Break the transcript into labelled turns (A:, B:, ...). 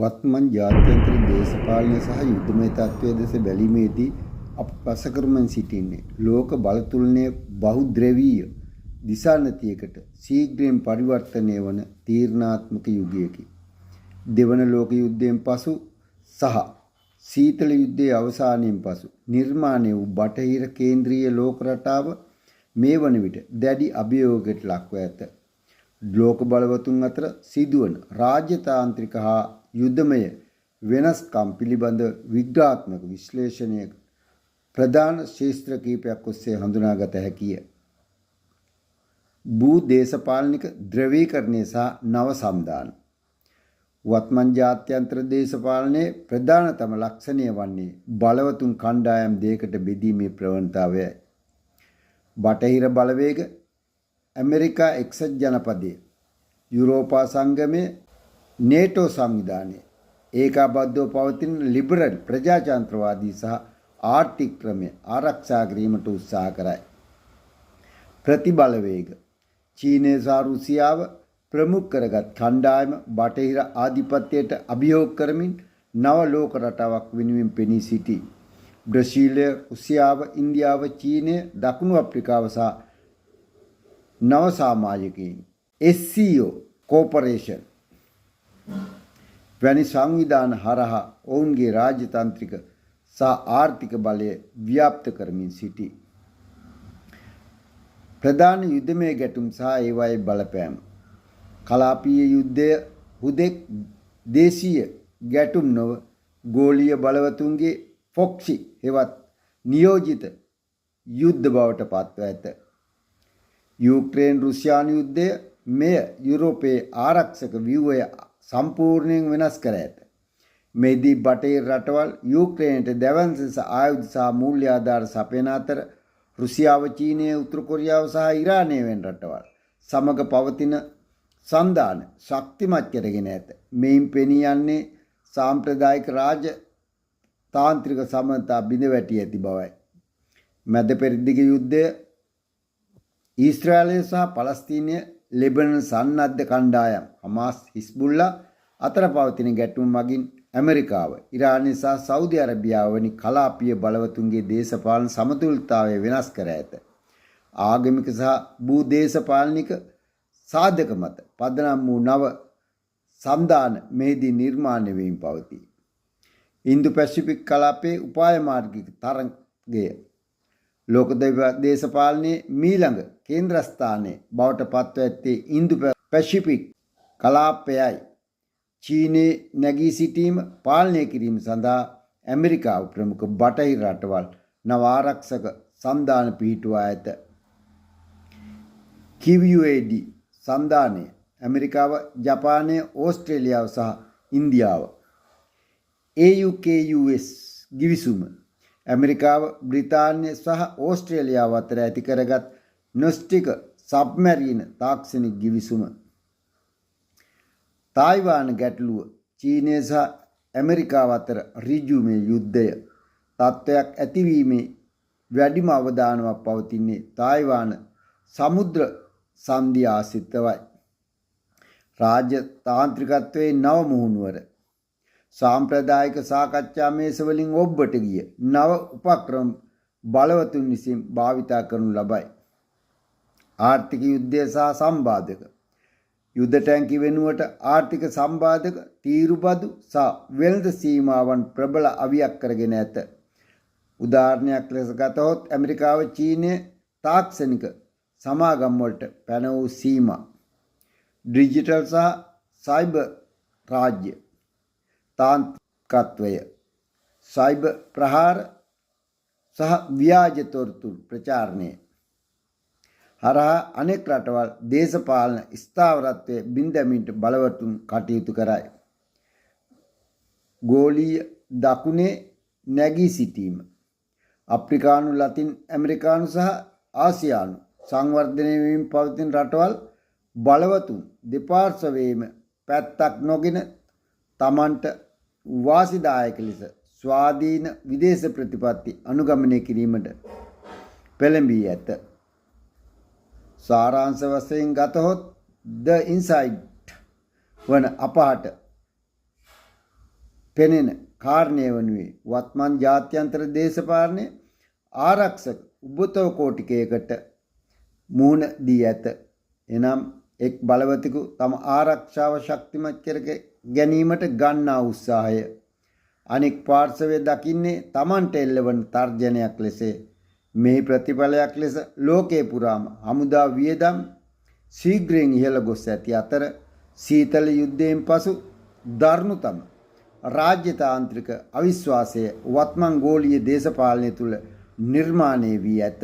A: වත්මන් ජාත්‍යන්තර දේශපාලන සහ යුද්ධමය තත්ත්වයේ දෙස බැලීමේදී අප පසකරමින් සිටින්නේ ලෝක බලතුලනයේ බහුද්‍රවීය දිශානතියකට ශීඝ්‍රයෙන් පරිවර්තනය වන තීරණාත්මක යුගයකි. දෙවන ලෝක යුද්ධයෙන් පසු සහ සීතල යුද්ධයේ අවසානයෙන් පසු නිර්මාණය වූ බටහිර කේන්ද්‍රීය ලෝක රටාව මේ වන විට දැඩි අභියෝගයකට ලක්ව ඇත. ලෝක බලවතුන් අතර සිදුවන රාජ්‍යතාන්ත්‍රික හා යුද්ධමය වෙනස්කම් පිළිබඳ විග්‍රහාත්මක විශ්ලේෂණය ප්‍රධාන ශාස්ත්‍ර කීපයක් ඔස්සේ හඳුනාගත හැකිය. භූ දේශපාලනික ද්‍රවීකරණය සහ නව සම්දාන. වත්මන් ජාත්‍යන්තර දේශපාලනයේ ප්‍රධානතම ලක්ෂණය වන්නේ බලවතුන් කණ්ඩායම් දෙකකට බෙදීමේ ප්‍රවණතාවයයි. බටහිර බලවේග ඇමරිකා එක්සත් ජනපදය, යුරෝපා සංගමය, නේටෝ සංවිධානය, ඒකාබද්ධව පවතින ලිබරල් ප්‍රජාතන්ත්‍රවාදී සහ ආර්ථික ක්‍රමය ආරක්ෂා කිරීමට උත්සාහ කරයි. ප්‍රතිබලවේග චීනය සහ රුසියාව ප්‍රමුඛ කරගත් කණ්ඩායම බටහිර ආධිපත්‍යයට අභියෝග කරමින් නව ලෝක රටාවක් වෙනුවෙන් පෙනී සිටී. බ්‍රසීලය, රුසියාව, ඉන්දියාව, චීනය, දකුණු අප්‍රිකාව සහ නව සමාජිකයින් SCO කෝපරේෂන් වැනි සංවිධාන හරහා ඔවුන්ගේ රාජ්‍යතාන්ත්‍රික සහ ආර්ථික බලය ව්‍යාප්ත කරමින් සිටී. ප්‍රධාන යුද්ධමය ගැටුම් සහ ඒවායේ බලපෑම. කලාපීය යුද්ධය හුදෙක් දේශීය ගැටුම් නොව ගෝලීය බලවතුන්ගේ ෆොක්සි හෙවත් නියෝජිත යුද්ධ බවට පත්ව ඇත. යුක්‍රේන රුසියානු යුද්ධය මෙය යුරෝපයේ ආරක්ෂක ව්‍යුහය සම්පූර්ණයෙන් වෙනස් කර ඇත. මෙහිදී බටහිර රටවල් යුක්‍රේනයට දැවැන්ත ආයුධ සහ මූල්‍ය ආධාර සපයන අතර රුසියාව, චීනය, උතුරු කොරියාව සහ ඉරානය වැනි රටවල් සමග පවතින සන්ධාන ශක්තිමත් කරගෙන ඇත. මෙයින් පෙනී යන්නේ සාම්ප්‍රදායික රාජතාන්ත්‍රික සමතා බිඳ වැටී ඇති බවයි. මැද පෙරදිග යුද්ධය ඊශ්‍රායලය සහ පලස්තීනය, ලෙබනන් සන්නද්ධ කණ්ඩායම් හමාස්, හිස්බුල්ලා අතර පවතින ගැටුම් මගින් ඇමරිකාව, ඉරානය සහ සෞදි අරබියාව වැනි කලාපීය බලවතුන්ගේ දේශපාලන සමතුලිතතාවය වෙනස් කර ඇත. ආගමික සහ භූ දේශපාලනික සාධක මත පදනම් වූ නව සන්ධාන මෙහිදී නිර්මාණය වෙමින් පවතී. ඉන්දු පැසිෆික් කලාපයේ උපාය මාර්ගික තරගය ලෝක දේශපාලනයේ මීළඟ කේන්ද්‍රස්ථානයේ බවට පත්ව ඇත්තේ ඉන්දු පැසිෆික් කලාපයයි. චීනයේ නැගී සිටීම පාලනය කිරීම සඳහා ඇමරිකාව ප්‍රමුඛ බටහිර රටවල් නව ආරක්ෂක සන්ධාන පිහිටුවා ඇත. QUAD සන්ධානය ඇමරිකාව, ජපානය, ඕස්ට්‍රේලියාව සහ ඉන්දියාව. AUKUS ගිවිසුම ඇමරිකාව, බ්‍රිතාන්‍ය සහ ඕස්ට්‍රේලියාව අතර ඇති කරගත් නොස්ටික සබ්මැරීන තාක්ෂණික ගිවිසුම. තායිවාන ගැටලුව චීනය සහ ඇමරිකාව අතර ඍජු මේ යුද්ධය තත්ත්වයක් ඇතිවීමේ වැඩිම අවදානමක් පවතින්නේ තායිවාන සමුද්‍ර සංධිය ආශ්‍රිතවයි. රාජ්‍ය තාන්ත්‍රිකත්වයේ නව මුහුණුවර සාම්ප්‍රදායික සාකච්ඡා මේසවලින් ඔබ්බට ගිය නව උපක්‍රම බලවතුන් විසින් භාවිතා කරනු ලබයි. ආර්ථික යුද්ධය සහ සම්බාධක. යුද ටැංකි වෙනුවට ආර්ථික සම්බාධක, තීරුබදු සහ වෙළඳ සීමාවන් ප්‍රබල අවියක් කරගෙන ඇත. උදාහරණයක් ලෙස ගතහොත් ඇමරිකාව, චීනය තාක්ෂණික සමාගම් වලට පැන වූ සීමා, ඩිජිටල් සහ සයිබර් රාජ්‍ය තාන්ත්‍රිකත්වය, සයිබර් ප්‍රහාර සහ ව්‍යාජ තොරතුරු ප්‍රචාරණය හරහා අනෙක් රටවල් දේශපාලන ස්ථාවරත්වයේ බිඳැමීමට බලවතුන් කටයුතු කරයි. ගෝලීය දකුණේ නැගී සිටීම. අප්‍රිකානු, ලතින් ඇමරිකානු සහ ආසියානු සංවර්ධනය වෙමින් පවතින රටවල් බලවතුන් දෙපාර්ශ්වයේම පැත්තක් නොගෙන තමන්ට වාසිදායක ලෙස ස්වාධීන විදේශ ප්‍රතිපත්ති අනුගමනය කිරීමට පෙළඹී ඇත. සාරාංශ වශයෙන් ගතහොත් ද ඉන්සයිට් වන අපහට පෙනෙන කාරණය වනුයේ වත්මන් ජාත්‍යන්තර දේශපාලනය ආරක්ෂක උබතව කෝටිකයකට මුහුණ දී ඇත. එනම් එක් බලවතෙකු තම ආරක්ෂාව ශක්තිමත් කර ගැනීමට ගන්නා උත්සාහය අනෙක් පාර්ශවය දකින්නේ තමන්ට එල්ලවන තර්ජනයක් ලෙසය. මෙහි ප්‍රතිඵලයක් ලෙස ලෝකේ පුරාම හමුදා වියදම් ශීඝ්‍රයෙන් ඉහළ ගොස් ඇති අතර සීතල යුද්ධයෙන් පසු දරුණුතම රාජ්‍යතාන්ත්‍රික අවිශ්වාසය වත්මන් ගෝලීය දේශපාලනය තුළ නිර්මාණය වී ඇත.